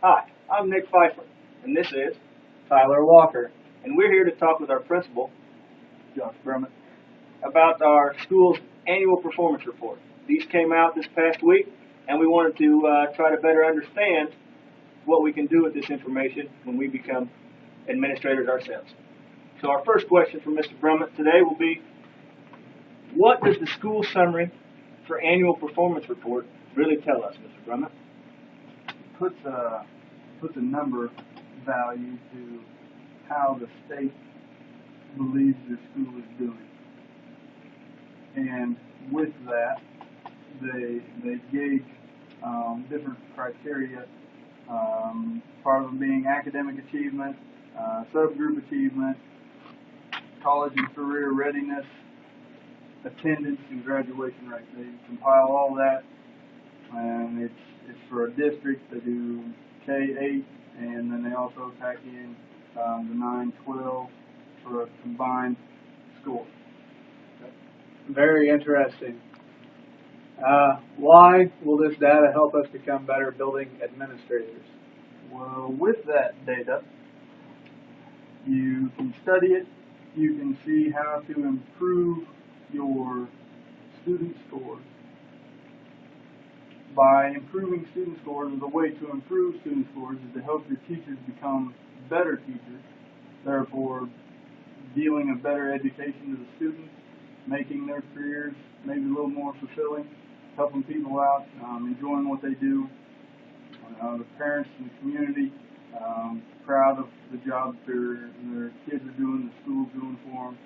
Hi, I'm Nick Pfeiffer, and this is, Tyler Walker. and we're here to talk with our principal Josh Brummett. about our school's annual performance report. These came out this past week, and we wanted to try to better understand what we can do with this information when we become administrators ourselves. So our first question for Mr. Brummett today will be, what does the school summary for annual performance report really tell us, Mr. Brummett? Puts a number value to how the state believes your school is doing. And with that, they gauge different criteria, part of them being academic achievement, subgroup achievement, college and career readiness, attendance, and graduation rate. They compile all that, and it's for a district. They do K-8, and then they also pack in the 9-12 for a combined score. Very interesting. Why will this data help us become better building administrators? Well, with that data, you can study it. You can see how to improve your student scores. By improving student scores, the way to improve student scores is to help your teachers become better teachers, therefore dealing a better education to the students, making their careers maybe a little more fulfilling, helping people out, enjoying what they do. The parents and the community proud of the job their kids are doing, the school's doing for them.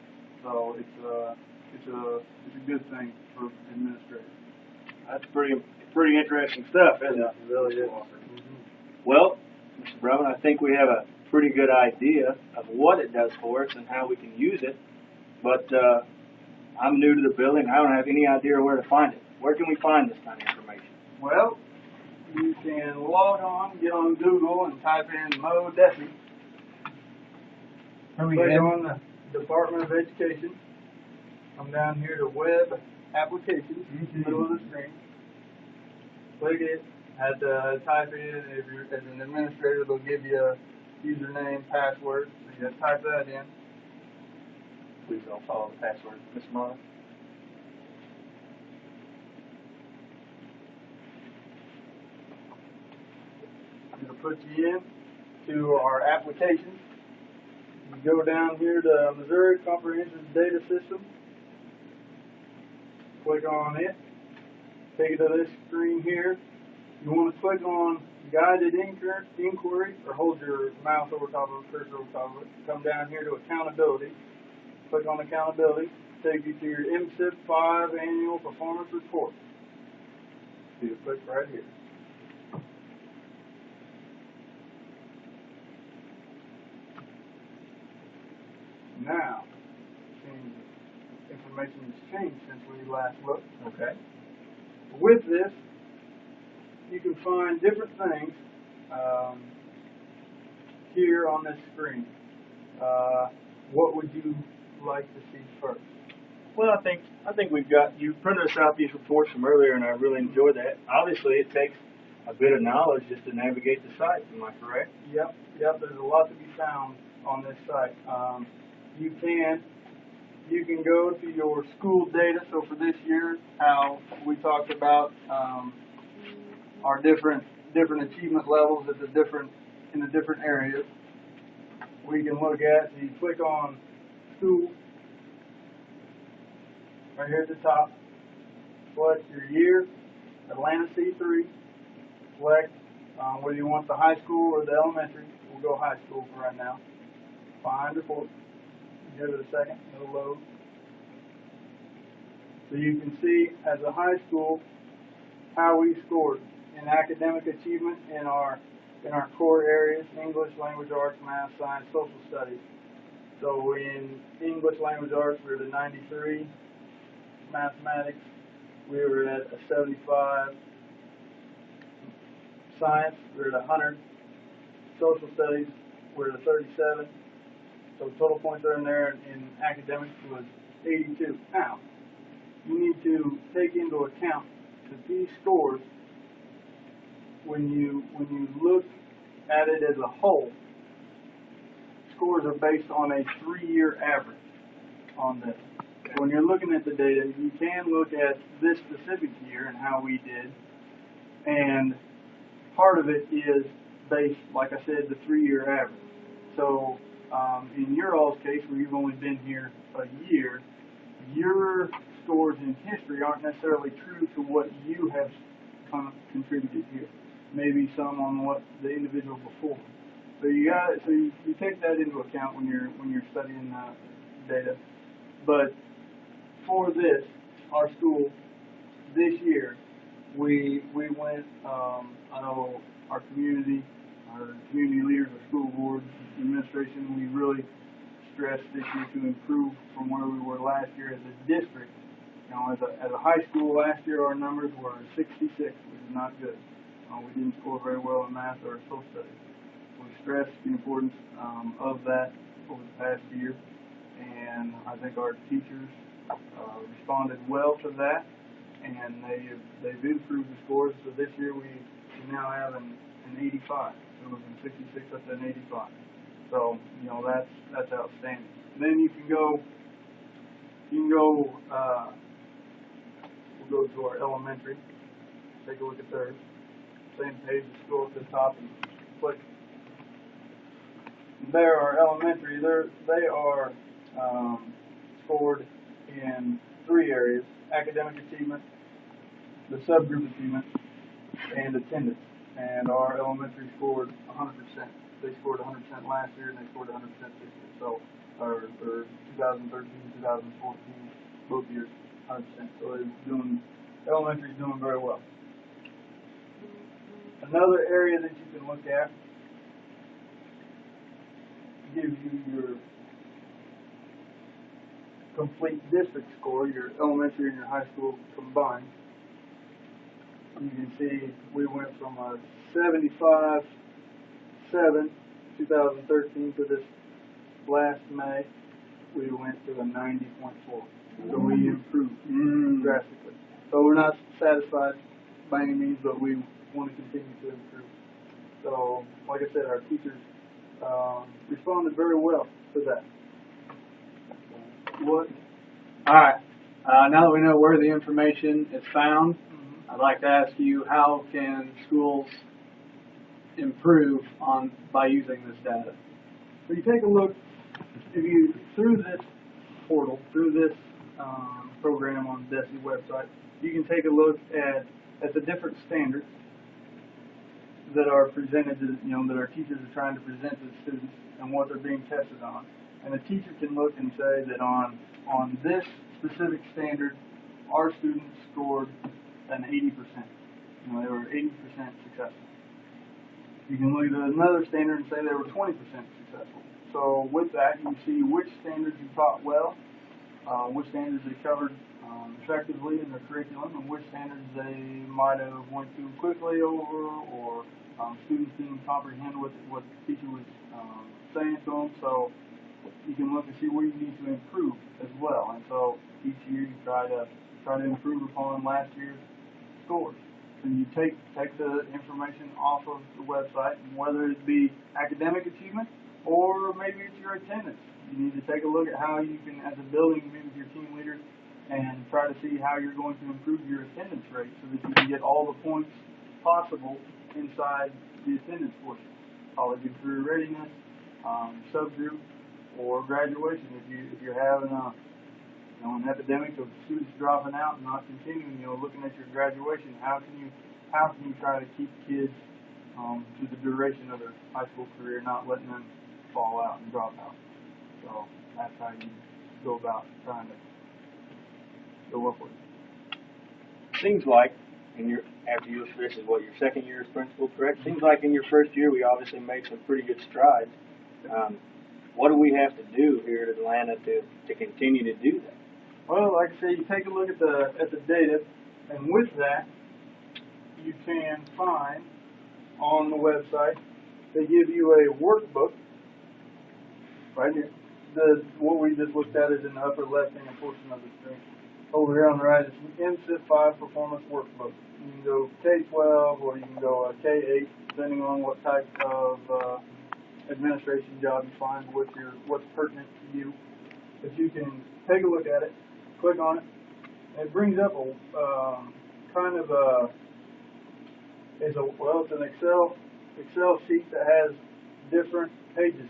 So it's a good thing for administrators. That's pretty interesting stuff, isn't it? It really is. Well, Mr. Brown, I think we have a pretty good idea of what it does for us and how we can use it, but I'm new to the building. I don't have any idea where to find it. Where can we find this kind of information? Well, you can log on, get on Google, and type in Mo Desi. Click on the Department of Education. Come down here to Web Applications, middle of the screen. Click it. Had to type in, if you're as an administrator, they'll give you a username, password. So you have to type that in. Please don't follow the password, Ms. Marlin. It'll put you in to our applications. You go down here to Missouri Comprehensive Data System. Click on it. Take it to this screen here. You want to click on Guided Inquiry or hold your mouse over top of it, cursor over top of it. Come down here to Accountability. Click on Accountability. Take you to your MSIP 5 Annual Performance Report. So you click right here. Now, information has changed since we last looked. Okay. With this, you can find different things here on this screen. What would you like to see first? Well, I think you printed us out these reports from earlier, and I really enjoyed that. Obviously, it takes a bit of knowledge just to navigate the site. Am I correct? Yep. There's a lot to be found on this site. You can go to your school data. So for this year, how we talked about our different achievement levels in the different areas. We can look at. You click on school right here at the top. Select your year, Atlanta C3. Select whether you want the high school or the elementary. We'll go high school for right now. Find report. Give it a second. It'll load. So you can see as a high school how we scored in academic achievement in our core areas: English, language arts, math, science, social studies. So in English language arts, we were at a 93. Mathematics, we were at a 75. Science, we were at 100. Social studies, we were at a 37. So total points earned there in academics was 82. Now, you need to take into account that these scores, when you look at it as a whole, scores are based on a 3-year average on this. When you're looking at the data, you can look at this specific year and how we did, and part of it is based, like I said, the 3-year average. So in your all's case, where you've only been here a year, your scores in history aren't necessarily true to what you have contributed here. Maybe some on what the individual before. So you take that into account when you're studying data. But for this, our school this year, we went. I know our community leaders, our school board, administration, we really stressed this year to improve from where we were last year as a district. You know, as a high school last year, our numbers were 66, which is not good. We didn't score very well in math or social studies. We stressed the importance of that over the past year, and I think our teachers responded well to that, and they've improved the scores. So this year we now have an 85. So it was from 66 up to an 85. So you know that's outstanding. Then you can go. We'll go to our elementary. Take a look at theirs. Same page. Just go up to the top and click. There are elementary. They are scored in 3 areas: academic achievement, the subgroup achievement, and attendance. And our elementary scored 100%. They scored 100% last year, and they scored 100% this year. So, or 2013, 2014, both years, 100%. So elementary is doing very well. Another area that you can look at gives you your complete district score, your elementary and your high school combined. You can see we went from a 75.7 2013 to this last May, we went to a 90.4. So we improved drastically. So we're not satisfied by any means, but we want to continue to improve. So, like I said, our teachers responded very well to that. What? All right. Now that we know where the information is found, I'd like to ask you, how can schools improve by using this data? So you take a look, through this portal, through this program on the DESE website, you can take a look at the different standards that are presented to, that our teachers are trying to present to the students and what they're being tested on. And the teacher can look and say that on this specific standard, our students scored an 80%. They were 80% successful. You can look at another standard and say they were 20% successful. So with that, you can see which standards you taught well, which standards they covered effectively in their curriculum, and which standards they might have went too quickly over, or students didn't comprehend what the teacher was saying to them. So you can look and see where you need to improve as well. And so each year you try to improve upon last year's scores. So you take the information off of the website, and whether it be academic achievement or maybe it's your attendance. You need to take a look at how you can, as a building, meet with your team leaders and try to see how you're going to improve your attendance rate so that you can get all the points possible inside the attendance portion. College and career readiness, subgroup, or graduation. If you're having an epidemic of students dropping out and not continuing, looking at your graduation, how can you try to keep kids through the duration of their high school career, not letting them fall out and drop out? So that's how you go about trying to go upward. Seems like after this is what, your second year as principal, correct? Seems like in your first year we obviously made some pretty good strides. What do we have to do here at Atlanta to continue to do that? Well, like I say, you take a look at the data, and with that, you can find on the website, they give you a workbook right here. What we just looked at is in the upper left-hand portion of the screen. over here on the right, it's an MSIP 5 performance workbook. You can go K-12 or you can go K-8, depending on what type of administration job you find, what's pertinent to you. But you can take a look at it, click on it, and it brings up a kind of a it's an Excel sheet that has different pages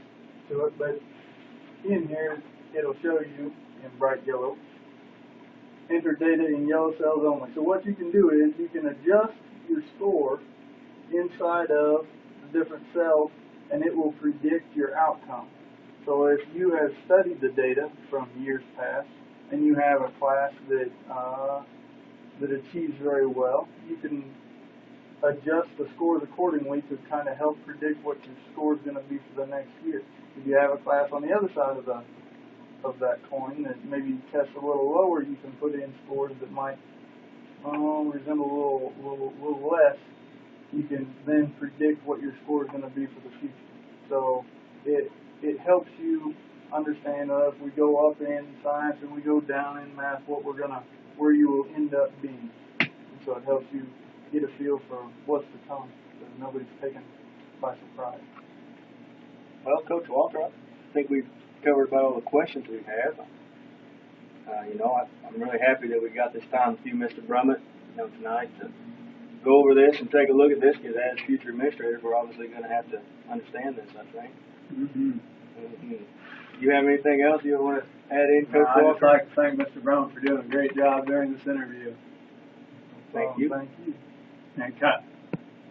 to it, but in here it'll show you in bright yellow, enter data in yellow cells only. So what you can do is you can adjust your score inside of the different cells, and it will predict your outcome. So if you have studied the data from years past and you have a class that achieves very well, you can adjust the scores accordingly to kind of help predict what your score is going to be for the next year. If you have a class on the other side of that coin that maybe tests a little lower, you can put in scores that might resemble a little less. You can then predict what your score is going to be for the future. So it helps you understand if we go up in science and we go down in math, where you will end up being. And so it helps you get a feel for what's to come, so nobody's taken by surprise. Well, Coach Walter, I think we've covered about all the questions we have. I'm really happy that we got this time with you, Mr. Brummett, tonight to go over this and take a look at this, because as future administrators, we're obviously going to have to understand this, I think. Mm-hmm. You have anything else you want to add in, Coach I'd Walter? just like to thank Mr. Brown for doing a great job during this interview. Thank you. Thank you. And cut.